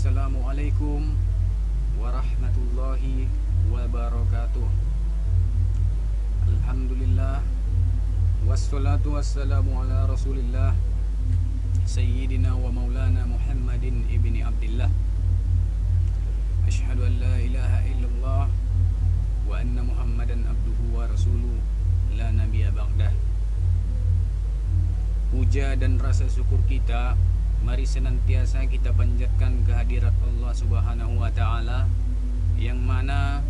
Assalamualaikum warahmatullahi wabarakatuh. Alhamdulillah, wassalatu wassalamu ala rasulillah Sayyidina wa maulana Muhammadin ibni Abdillah. Asyhadu an la ilaha illallah wa anna Muhammadan abduhu wa rasuluh, la nabiyya ba'dah. Puja dan rasa syukur kita mari senantiasa kita panjatkan kehadirat Allah Subhanahu wa taala, yang mana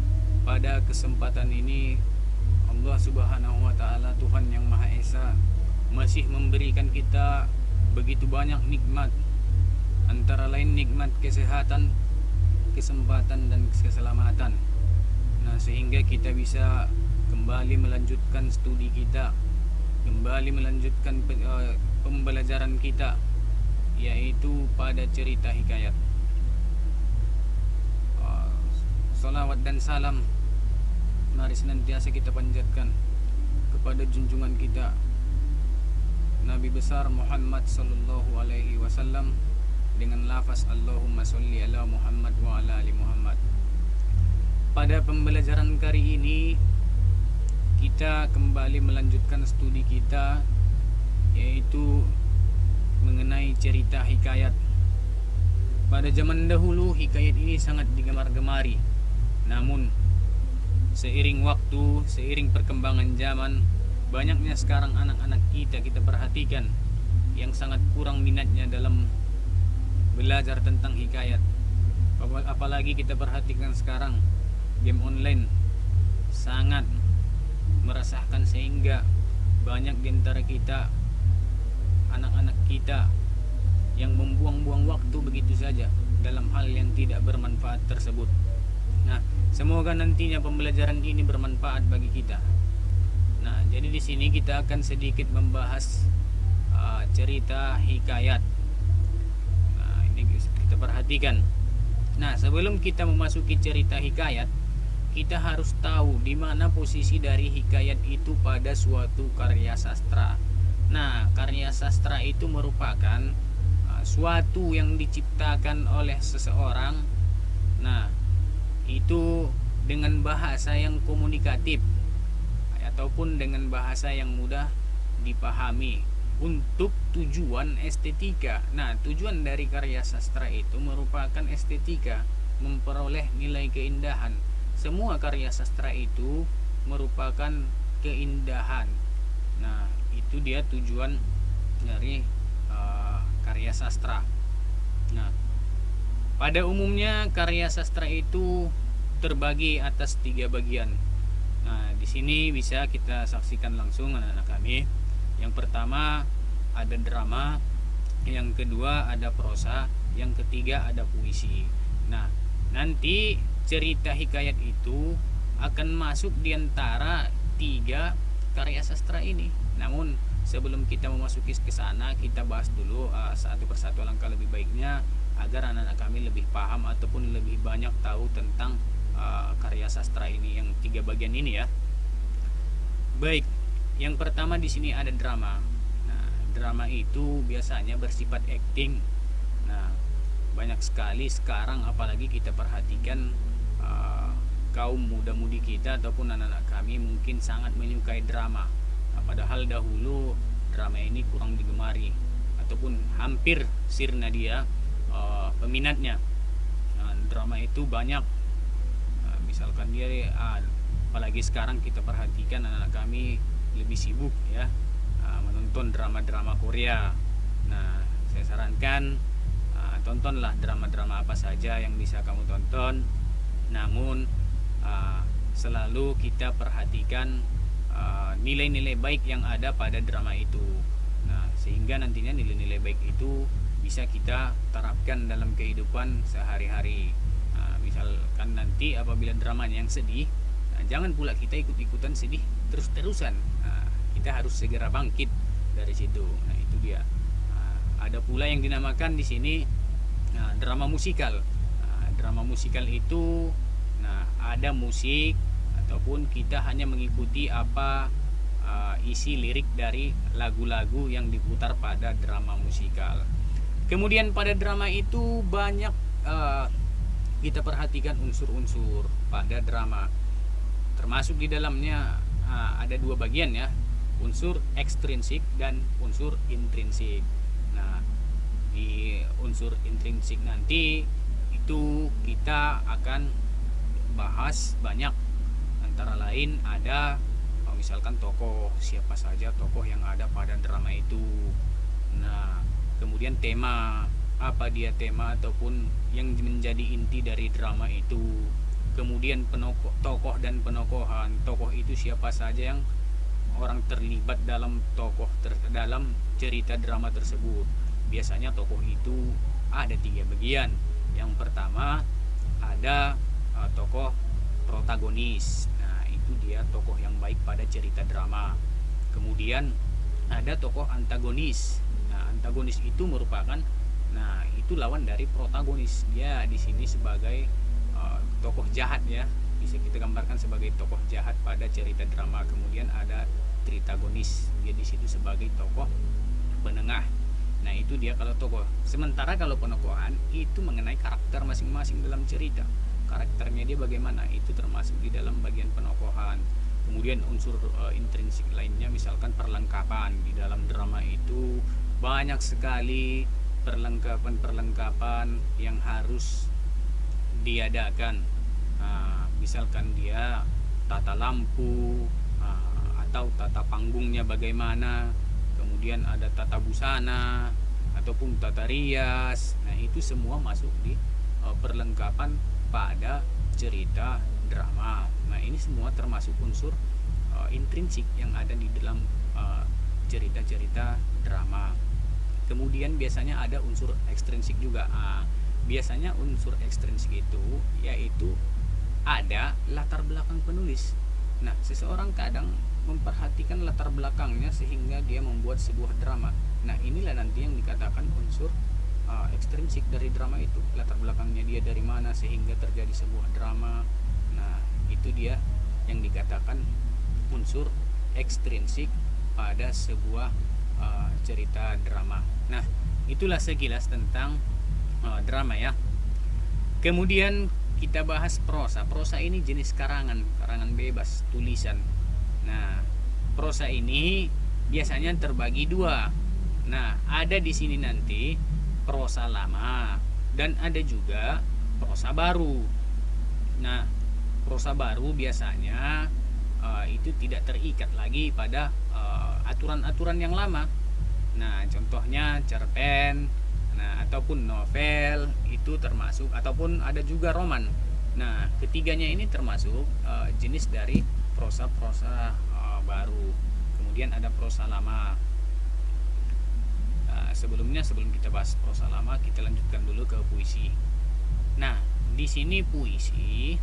pada kesempatan ini Allah Subhanahu wa taala, Tuhan yang Maha Esa, masih memberikan kita begitu banyak nikmat, antara lain nikmat kesehatan, kesempatan dan keselamatan. Nah, sehingga kita bisa kembali melanjutkan studi kita, kembali melanjutkan pembelajaran kita, yaitu pada cerita hikayat. Salawat dan salam mari senantiasa kita panjatkan kepada junjungan kita Nabi besar Muhammad sallallahu alaihi wasallam dengan lafaz Allahumma sholli ala Muhammad wa ala ali Muhammad. Pada pembelajaran kali ini kita kembali melanjutkan studi kita, yaitu mengenai cerita hikayat. Pada zaman dahulu hikayat ini sangat digemar-gemari. Namun seiring waktu, seiring perkembangan zaman, banyaknya sekarang anak-anak kita perhatikan yang sangat kurang minatnya dalam belajar tentang hikayat. Apalagi kita perhatikan sekarang game online sangat meresahkan, sehingga banyak di antara kita, anak-anak kita, yang membuang-buang waktu begitu saja dalam hal yang tidak bermanfaat tersebut. Nah, semoga nantinya pembelajaran ini bermanfaat bagi kita. Nah, jadi di sini kita akan sedikit membahas cerita hikayat. Nah, ini kita perhatikan. Nah, sebelum kita memasuki cerita hikayat, kita harus tahu di mana posisi dari hikayat itu pada suatu karya sastra. Nah, karya sastra itu merupakan suatu yang diciptakan oleh seseorang. Nah, itu dengan bahasa yang komunikatif ataupun dengan bahasa yang mudah dipahami untuk tujuan estetika. Nah, tujuan dari karya sastra itu merupakan estetika, memperoleh nilai keindahan. Semua karya sastra itu merupakan keindahan. Nah, itu dia tujuan dari karya sastra. Nah, pada umumnya karya sastra itu terbagi atas 3 bagian. Nah, di sini bisa kita saksikan langsung anak-anak kami. Yang pertama ada drama, yang kedua ada prosa, yang ketiga ada puisi. Nah, nanti cerita hikayat itu akan masuk di antara 3 karya sastra ini. Namun sebelum kita memasuki ke sana, kita bahas dulu satu persatu langkah lebih baiknya agar anak-anak kami lebih paham ataupun lebih banyak tahu tentang karya sastra ini, yang 3 bagian ini ya. Baik, yang pertama di sini ada drama. Nah, drama itu biasanya bersifat acting. Nah, banyak sekali sekarang apalagi kita perhatikan kaum muda-mudi kita ataupun anak-anak kami mungkin sangat menyukai drama. Padahal dahulu drama ini kurang digemari ataupun hampir sirna dia peminatnya. Drama itu banyak, misalkan dia apalagi sekarang kita perhatikan anak-anak kami lebih sibuk ya menonton drama-drama Korea. Nah, saya sarankan tontonlah drama-drama apa saja yang bisa kamu tonton, namun selalu kita perhatikan nilai-nilai baik yang ada pada drama itu. Nah, sehingga nantinya nilai-nilai baik itu bisa kita terapkan dalam kehidupan sehari-hari. Nah, misalkan nanti apabila dramanya yang sedih, jangan pula kita ikut-ikutan sedih terus-terusan. Nah, kita harus segera bangkit dari situ. Nah, itu dia. Ada pula yang dinamakan di sini drama musikal. Drama musikal itu ada musik ataupun kita hanya mengikuti apa isi lirik dari lagu-lagu yang diputar pada drama musikal. Kemudian pada drama itu banyak kita perhatikan unsur-unsur pada drama, termasuk di dalamnya ada dua bagian ya, unsur ekstrinsik dan unsur intrinsik. Nah, di unsur intrinsik nanti itu kita akan bahas banyak, antara lain ada misalkan tokoh, siapa saja tokoh yang ada pada drama itu. Nah, kemudian tema, apa dia tema ataupun yang menjadi inti dari drama itu. Kemudian tokoh dan penokohan, tokoh itu siapa saja yang orang terlibat dalam dalam cerita drama tersebut. Biasanya tokoh itu ada 3 bagian. Yang pertama ada tokoh protagonis. Nah, itu dia tokoh yang baik pada cerita drama. Kemudian ada tokoh antagonis. Nah, antagonis itu merupakan, nah itu lawan dari protagonis. Dia di sini sebagai tokoh jahat ya, bisa kita gambarkan sebagai tokoh jahat pada cerita drama. Kemudian ada tritagonis, dia di situ sebagai tokoh penengah. Nah, itu dia kalau tokoh. Sementara kalau penokohan itu mengenai karakter masing-masing dalam cerita. Karakternya dia bagaimana, itu termasuk di dalam bagian penokohan. Kemudian unsur intrinsik lainnya misalkan perlengkapan. Di dalam drama itu banyak sekali perlengkapan yang harus diadakan. Misalkan dia tata lampu, atau tata panggungnya bagaimana, kemudian ada tata busana ataupun tata rias. Nah, itu semua masuk di perlengkapan pada cerita drama. Nah, ini semua termasuk unsur intrinsik yang ada di dalam cerita-cerita drama. Kemudian biasanya ada unsur ekstrinsik juga. Biasanya unsur ekstrinsik itu yaitu ada latar belakang penulis. Nah, seseorang kadang memperhatikan latar belakangnya sehingga dia membuat sebuah drama. Nah, inilah nanti yang dikatakan unsur ekstrinsik dari drama itu. Latar belakangnya dia dari mana sehingga terjadi sebuah drama. Nah, itu dia yang dikatakan unsur ekstrinsik pada sebuah cerita drama. Nah, itulah sekilas tentang drama ya. Kemudian kita bahas prosa. Prosa ini jenis karangan bebas, tulisan. Nah, prosa ini biasanya terbagi 2. Nah, ada di sini nanti prosa lama dan ada juga prosa baru. Nah, prosa baru biasanya itu tidak terikat lagi pada aturan-aturan yang lama. Nah, contohnya cerpen, nah ataupun novel itu termasuk, ataupun ada juga roman. Nah, ketiganya ini termasuk jenis dari prosa-prosa baru. Kemudian ada prosa lama. Sebelum kita bahas prosa lama, kita lanjutkan dulu ke puisi. Nah, di sini puisi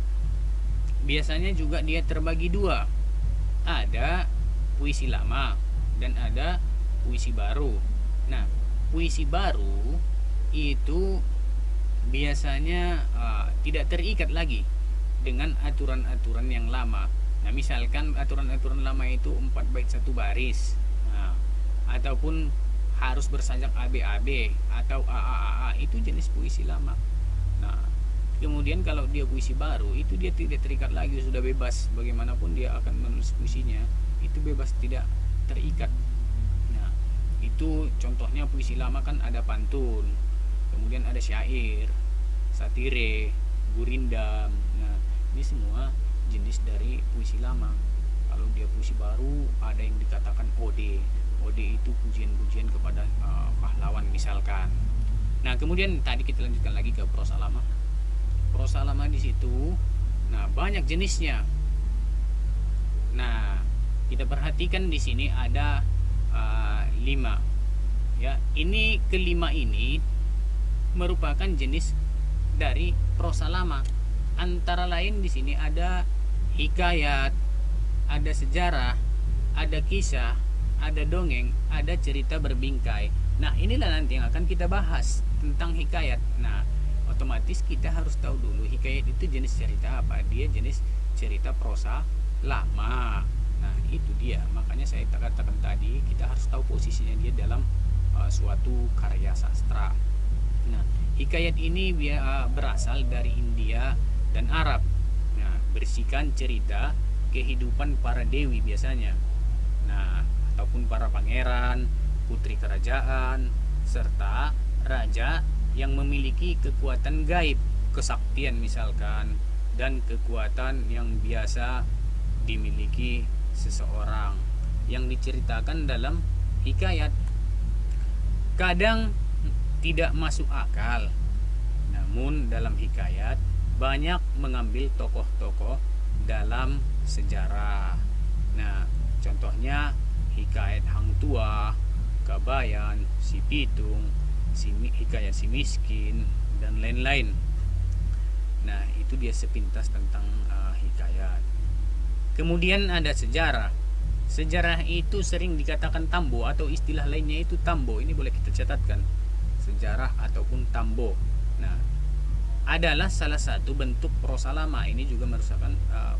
biasanya juga dia terbagi 2. Ada puisi lama dan ada puisi baru. Nah, puisi baru itu biasanya tidak terikat lagi dengan aturan-aturan yang lama. Nah, misalkan aturan-aturan lama itu 4 bait 1 baris, ataupun harus bersajak ABAB atau AAAA, itu jenis puisi lama. Nah, kemudian kalau dia puisi baru itu dia tidak terikat lagi, sudah bebas bagaimanapun dia akan menulis puisinya, itu bebas, tidak terikat. Nah, itu contohnya puisi lama kan ada pantun, kemudian ada syair, satire, gurindam. Nah, ini semua jenis dari puisi lama. Kalau dia puisi baru ada yang dikatakan ode. Ode itu pujian-pujian kepada pahlawan misalkan. Nah, kemudian tadi kita lanjutkan lagi ke prosa lama. Prosa lama di situ, nah banyak jenisnya. Nah, kita perhatikan di sini ada 5. Ya, ini kelima ini merupakan jenis dari prosa lama. Antara lain di sini ada hikayat, ada sejarah, ada kisah, ada dongeng, ada cerita berbingkai. Nah, inilah nanti yang akan kita bahas tentang hikayat. Nah, otomatis kita harus tahu dulu hikayat itu jenis cerita apa. Dia jenis cerita prosa lama. Nah, itu dia. Makanya saya katakan tadi kita harus tahu posisinya dia dalam suatu karya sastra. Nah, Hikayat ini berasal dari India dan Arab. Nah, berisikan cerita kehidupan para dewi biasanya. Nah, ataupun para pangeran, putri kerajaan, serta raja yang memiliki kekuatan gaib, kesaktian misalkan, dan kekuatan yang biasa dimiliki seseorang yang diceritakan dalam hikayat. Kadang tidak masuk akal, namun dalam hikayat banyak mengambil tokoh-tokoh dalam sejarah. Nah, contohnya hikayat Hang Tua, Kabayan, Si Pitung, hikayat Si Miskin, dan lain-lain. Nah, itu dia sepintas tentang hikayat. Kemudian ada sejarah. Sejarah itu sering dikatakan tambo, atau istilah lainnya itu tambo. Ini boleh kita catatkan, sejarah ataupun tambo. Nah, adalah salah satu bentuk prosa lama. Ini juga merupakan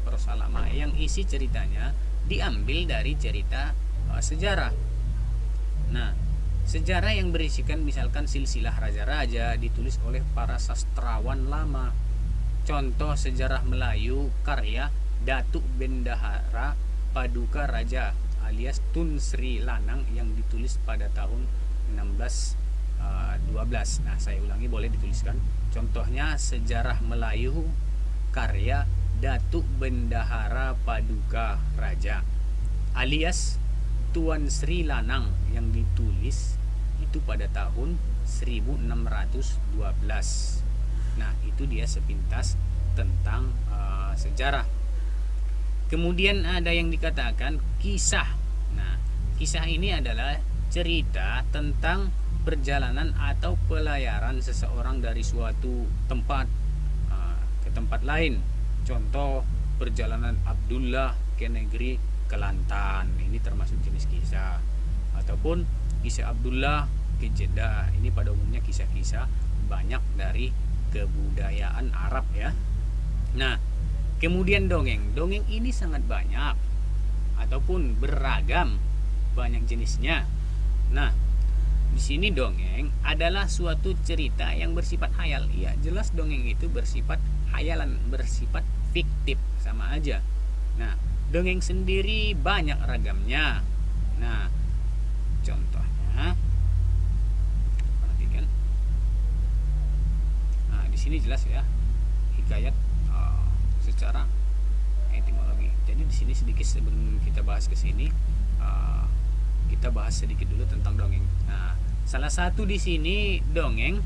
prosa lama yang isi ceritanya diambil dari cerita sejarah. Nah, sejarah yang berisikan misalkan silsilah raja-raja ditulis oleh para sastrawan lama. Contoh sejarah Melayu karya Datuk Bendahara Paduka Raja alias Tun Sri Lanang yang ditulis pada tahun 1612. Nah, saya ulangi, boleh dituliskan. Contohnya sejarah Melayu karya Datuk Bendahara Paduka Raja alias Tuan Sri Lanang yang ditulis itu pada tahun 1612. Nah, itu dia sepintas tentang sejarah. Kemudian ada yang dikatakan kisah. Nah, kisah ini adalah cerita tentang perjalanan atau pelayaran seseorang dari suatu tempat ke tempat lain. Contoh perjalanan Abdullah ke negeri Kelantan, ini termasuk jenis kisah. Ataupun kisah Abdullah ke Jeddah, ini pada umumnya kisah-kisah banyak dari kebudayaan Arab ya. Nah, kemudian dongeng. Dongeng ini sangat banyak ataupun beragam, banyak jenisnya. Nah, di sini dongeng adalah suatu cerita yang bersifat hayal. Iya, jelas dongeng itu bersifat hayalan, bersifat fiktif, sama aja. Nah, dongeng sendiri banyak ragamnya. Nah, contohnya perhatikan. Nah, di sini jelas ya, hikayat secara etimologi. Jadi di sini sedikit sebelum kita bahas ke sini, kita bahas sedikit dulu tentang dongeng. Nah, salah satu di sini dongeng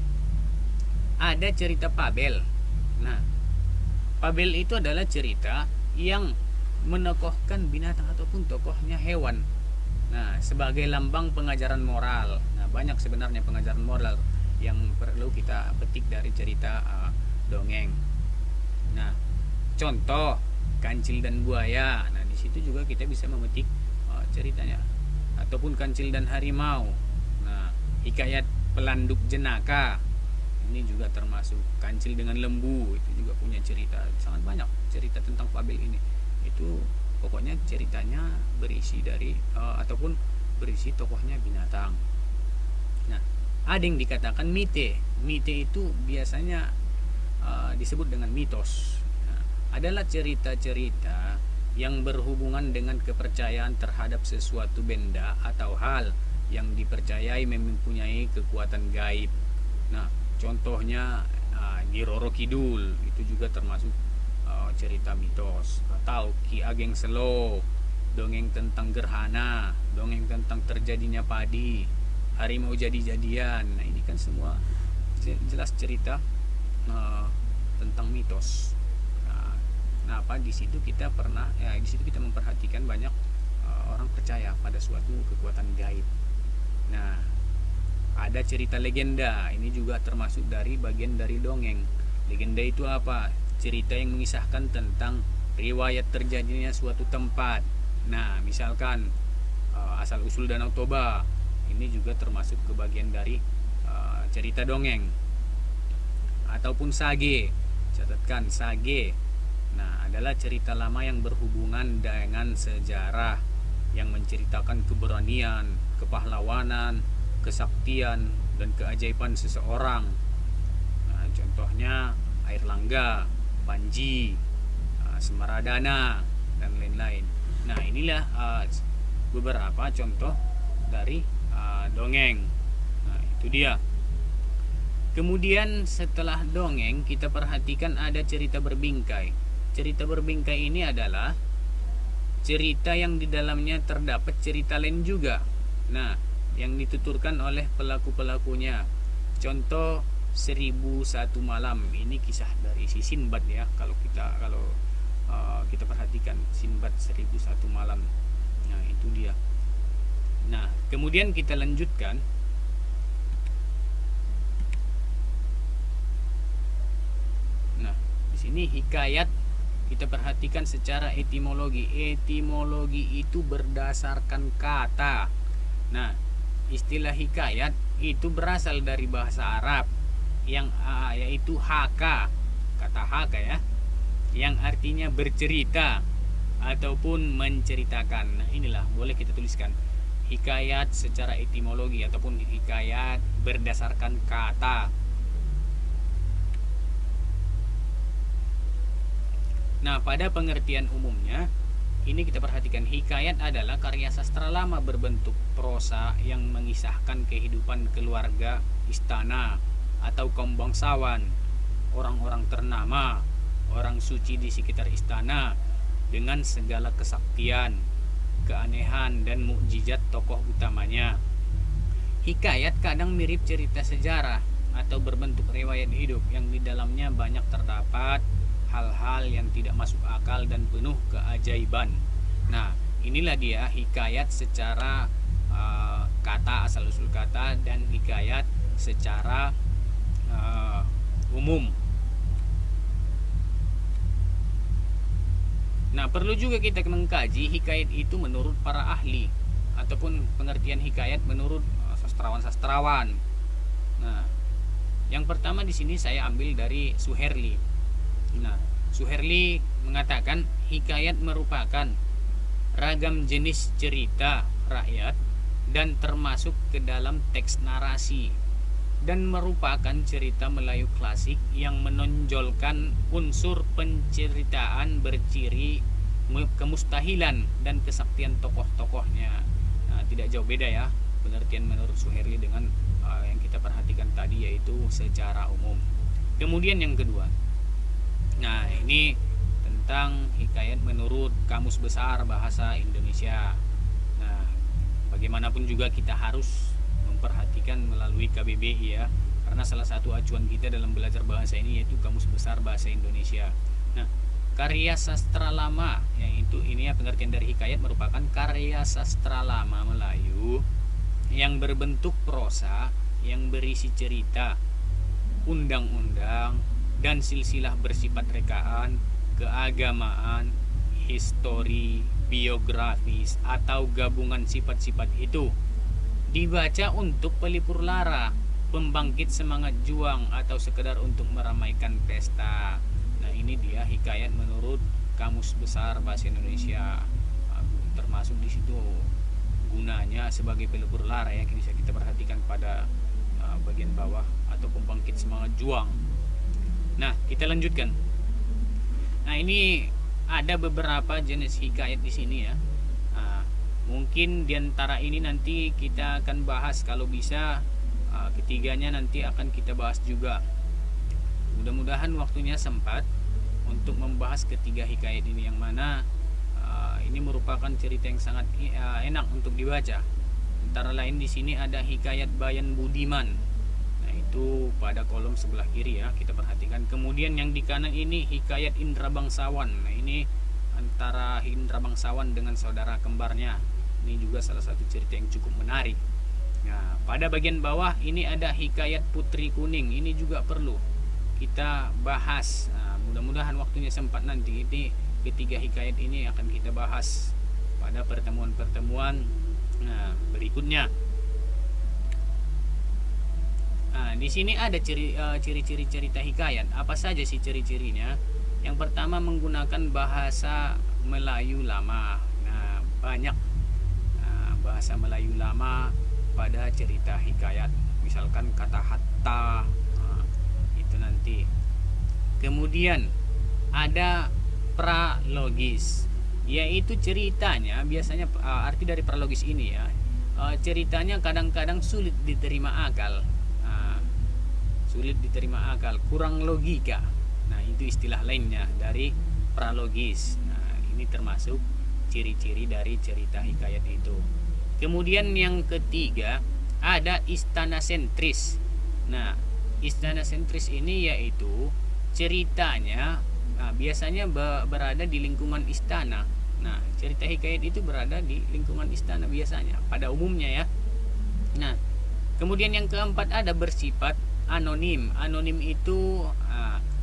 ada cerita Fabel. Nah, Fabel itu adalah cerita yang menokohkan binatang ataupun tokohnya hewan. Nah, sebagai lambang pengajaran moral. Nah, banyak sebenarnya pengajaran moral yang perlu kita petik dari cerita dongeng. Nah, contoh kancil dan buaya. Nah, di situ juga kita bisa memetik ceritanya. Ataupun kancil dan harimau. Nah, hikayat pelanduk jenaka. Ini juga termasuk kancil dengan lembu, itu juga punya cerita. Sangat banyak cerita tentang fabel ini. Itu pokoknya ceritanya berisi dari ataupun berisi tokohnya binatang. Nah, ada yang dikatakan mite. Mite itu biasanya disebut dengan mitos. Nah, adalah cerita-cerita yang berhubungan dengan kepercayaan terhadap sesuatu benda atau hal yang dipercayai mempunyai kekuatan gaib. Nah, contohnya Nyi Roro Kidul itu juga termasuk cerita mitos. Atau Ki Ageng Selo, dongeng tentang gerhana, dongeng tentang terjadinya padi, harimau jadi-jadian. Nah, ini kan semua jelas cerita tentang mitos. Nah, apa di situ kita di situ kita memperhatikan banyak orang percaya pada suatu kekuatan gaib. Nah, ada cerita legenda, ini juga termasuk dari bagian dari dongeng. Legenda itu apa? Cerita yang mengisahkan tentang riwayat terjadinya suatu tempat. Nah, misalkan asal usul Danau Toba, ini juga termasuk ke bagian dari cerita dongeng. Ataupun sage, catatkan sage. Nah, adalah cerita lama yang berhubungan dengan sejarah, yang menceritakan keberanian, kepahlawanan, kesaktian, dan keajaiban seseorang. contohnya Air Langga, Panji, Semaradana, dan lain-lain. Nah, inilah beberapa contoh dari dongeng. Nah, itu dia. Kemudian setelah dongeng, kita perhatikan ada cerita berbingkai. Cerita berbingkai ini adalah cerita yang di dalamnya terdapat cerita lain juga. Nah, yang dituturkan oleh pelaku-pelakunya. Contoh 1001 Malam. Ini kisah dari si Sinbad ya. Kalau kita perhatikan Sinbad 1001 Malam. Nah, itu dia. Nah, kemudian kita lanjutkan. Nah, di sini hikayat kita perhatikan secara etimologi. Etimologi itu berdasarkan kata. Nah, istilah hikayat itu berasal dari bahasa Arab yang yaitu haka, kata haka ya, yang artinya bercerita ataupun menceritakan. Nah, inilah boleh kita tuliskan hikayat secara etimologi ataupun hikayat berdasarkan kata. Nah, pada pengertian umumnya, ini kita perhatikan hikayat adalah karya sastra lama berbentuk prosa yang mengisahkan kehidupan keluarga, istana, atau kaum bangsawan, orang-orang ternama, orang suci di sekitar istana, dengan segala kesaktian, keanehan, dan mukjizat tokoh utamanya. Hikayat kadang mirip cerita sejarah atau berbentuk riwayat hidup yang di dalamnya banyak terdapat hal-hal yang tidak masuk akal dan penuh keajaiban. Nah, inilah dia hikayat secara kata, asal-usul kata, dan hikayat secara umum. Nah, perlu juga kita mengkaji hikayat itu menurut para ahli ataupun pengertian hikayat menurut sastrawan-sastrawan. Nah, yang pertama di sini saya ambil dari Suherli. Nah, Suherli mengatakan hikayat merupakan ragam jenis cerita rakyat dan termasuk ke dalam teks narasi, dan merupakan cerita Melayu klasik yang menonjolkan unsur penceritaan berciri kemustahilan dan kesaktian tokoh-tokohnya. Nah, tidak jauh beda ya pengertian menurut Suherli dengan yang kita perhatikan tadi, yaitu secara umum. Kemudian yang kedua, nah ini tentang hikayat menurut Kamus Besar Bahasa Indonesia. Nah, bagaimanapun juga kita harus memperhatikan melalui KBBI ya, karena salah satu acuan kita dalam belajar bahasa ini yaitu Kamus Besar Bahasa Indonesia. Nah, karya sastra lama, yaitu ini ya pengertian dari hikayat merupakan karya sastra lama Melayu yang berbentuk prosa yang berisi cerita, undang-undang, dan silsilah bersifat rekaan, keagamaan, histori, biografis, atau gabungan sifat-sifat itu. Dibaca untuk pelipur lara, pembangkit semangat juang, atau sekedar untuk meramaikan pesta. Nah, ini dia hikayat menurut Kamus Besar Bahasa Indonesia. Termasuk di situ gunanya sebagai pelipur lara ya, bisa kita perhatikan pada bagian bawah, atau pembangkit semangat juang. Nah, kita lanjutkan. Nah, ini ada beberapa jenis hikayat di sini ya. Nah, mungkin diantara ini nanti kita akan bahas, kalau bisa ketiganya nanti akan kita bahas juga. Mudah-mudahan waktunya sempat untuk membahas ketiga hikayat ini, yang mana ini merupakan cerita yang sangat enak untuk dibaca. Antara lain di sini ada hikayat Bayan Budiman. Itu pada kolom sebelah kiri ya, kita perhatikan. Kemudian yang di kanan ini hikayat Indra Bangsawan. Nah, ini antara Indra Bangsawan dengan saudara kembarnya. Ini juga salah satu cerita yang cukup menarik. Nah, pada bagian bawah ini ada hikayat Putri Kuning. Ini juga perlu kita bahas. Nah, mudah-mudahan waktunya sempat nanti. Ini ketiga hikayat ini akan kita bahas pada pertemuan-pertemuan berikutnya. Nah, di sini ada ciri-ciri cerita hikayat. Apa saja sih ciri-cirinya? Yang pertama, menggunakan bahasa Melayu lama. Nah, banyak bahasa Melayu lama pada cerita hikayat. Misalkan kata hatta, itu nanti Kemudian ada pralogis, yaitu ceritanya biasanya arti dari pralogis ini ya, ceritanya kadang-kadang sulit diterima akal, kurang logika. Nah, itu istilah lainnya dari pralogis. Nah, ini termasuk ciri-ciri dari cerita hikayat itu. Kemudian yang ketiga ada istana sentris. Nah, istana sentris ini yaitu ceritanya biasanya berada di lingkungan istana. Nah, cerita hikayat itu berada di lingkungan istana biasanya pada umumnya ya. Nah, kemudian yang keempat ada bersifat anonim. Anonim itu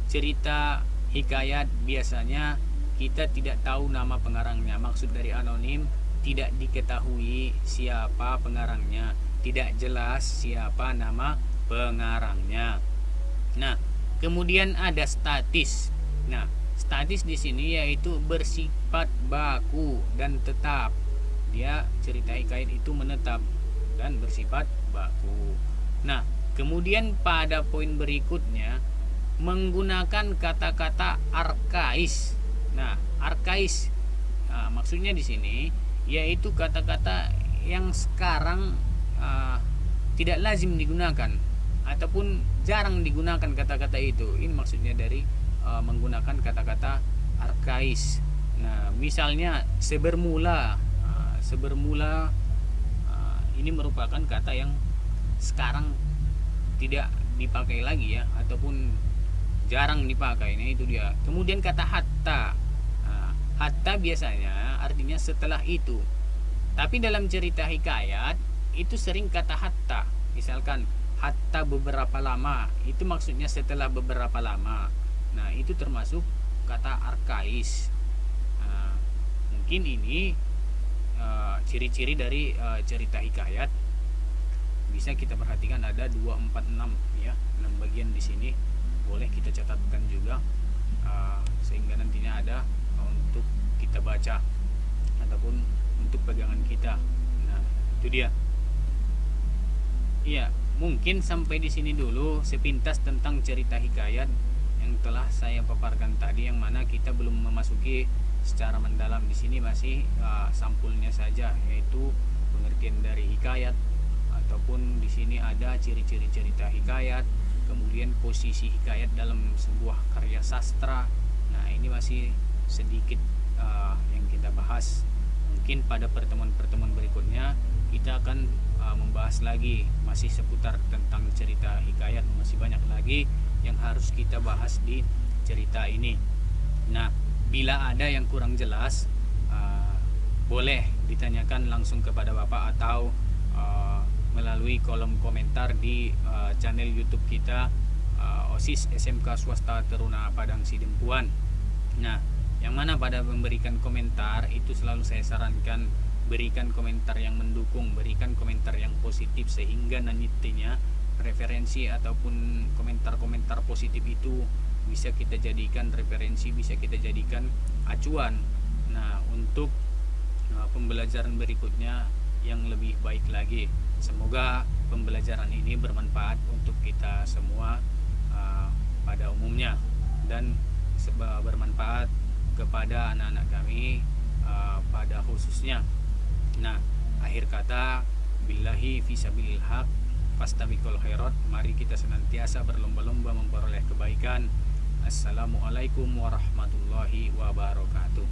cerita hikayat biasanya kita tidak tahu nama pengarangnya. Maksud dari anonim, tidak diketahui siapa pengarangnya, tidak jelas siapa nama pengarangnya. Nah, kemudian ada statis. Nah, statis di sini yaitu bersifat baku dan tetap. Dia cerita hikayat itu menetap dan bersifat baku. Nah, kemudian pada poin berikutnya menggunakan kata-kata arkais. Nah, arkais maksudnya di sini yaitu kata-kata yang sekarang tidak lazim digunakan ataupun jarang digunakan kata-kata itu. Ini maksudnya dari menggunakan kata-kata arkais. Nah, misalnya sebermula. Sebermula ini merupakan kata yang sekarang tidak dipakai lagi ya, ataupun jarang dipakai. Nah, itu dia. Kemudian kata hatta. Hatta biasanya artinya setelah itu. Tapi dalam cerita hikayat itu sering kata hatta. Misalkan hatta beberapa lama, itu maksudnya setelah beberapa lama. Nah, itu termasuk kata arkais. Mungkin ini ciri-ciri dari cerita hikayat. Bisa kita perhatikan ada 2, 4, 6 ya, 6 bagian di sini. Boleh kita catatkan juga sehingga nantinya ada untuk kita baca ataupun untuk pegangan kita. Nah, itu dia. Iya, mungkin sampai di sini dulu sepintas tentang cerita hikayat yang telah saya paparkan tadi, yang mana kita belum memasuki secara mendalam. Di sini masih sampulnya saja, yaitu pengertian dari hikayat, ataupun di sini ada ciri-ciri cerita hikayat, kemudian posisi hikayat dalam sebuah karya sastra. Nah, ini masih sedikit yang kita bahas. Mungkin pada pertemuan-pertemuan berikutnya kita akan membahas lagi masih seputar tentang cerita hikayat. Masih banyak lagi yang harus kita bahas di cerita ini. Nah, bila ada yang kurang jelas, boleh ditanyakan langsung kepada Bapak atau melalui kolom komentar di channel YouTube kita, OSIS SMK Swasta Teruna Padang Sidempuan. Nah, yang mana pada memberikan komentar itu selalu saya sarankan berikan komentar yang mendukung, berikan komentar yang positif, sehingga nantinya referensi ataupun komentar-komentar positif itu bisa kita jadikan referensi, bisa kita jadikan acuan. Nah, untuk pembelajaran berikutnya yang lebih baik lagi. Semoga pembelajaran ini bermanfaat untuk kita semua pada umumnya, dan bermanfaat kepada anak-anak kami pada khususnya. Nah, akhir kata, billahi fisabilil haq fastabiqul khairat. Mari kita senantiasa berlomba-lomba memperoleh kebaikan. Assalamualaikum warahmatullahi wabarakatuh.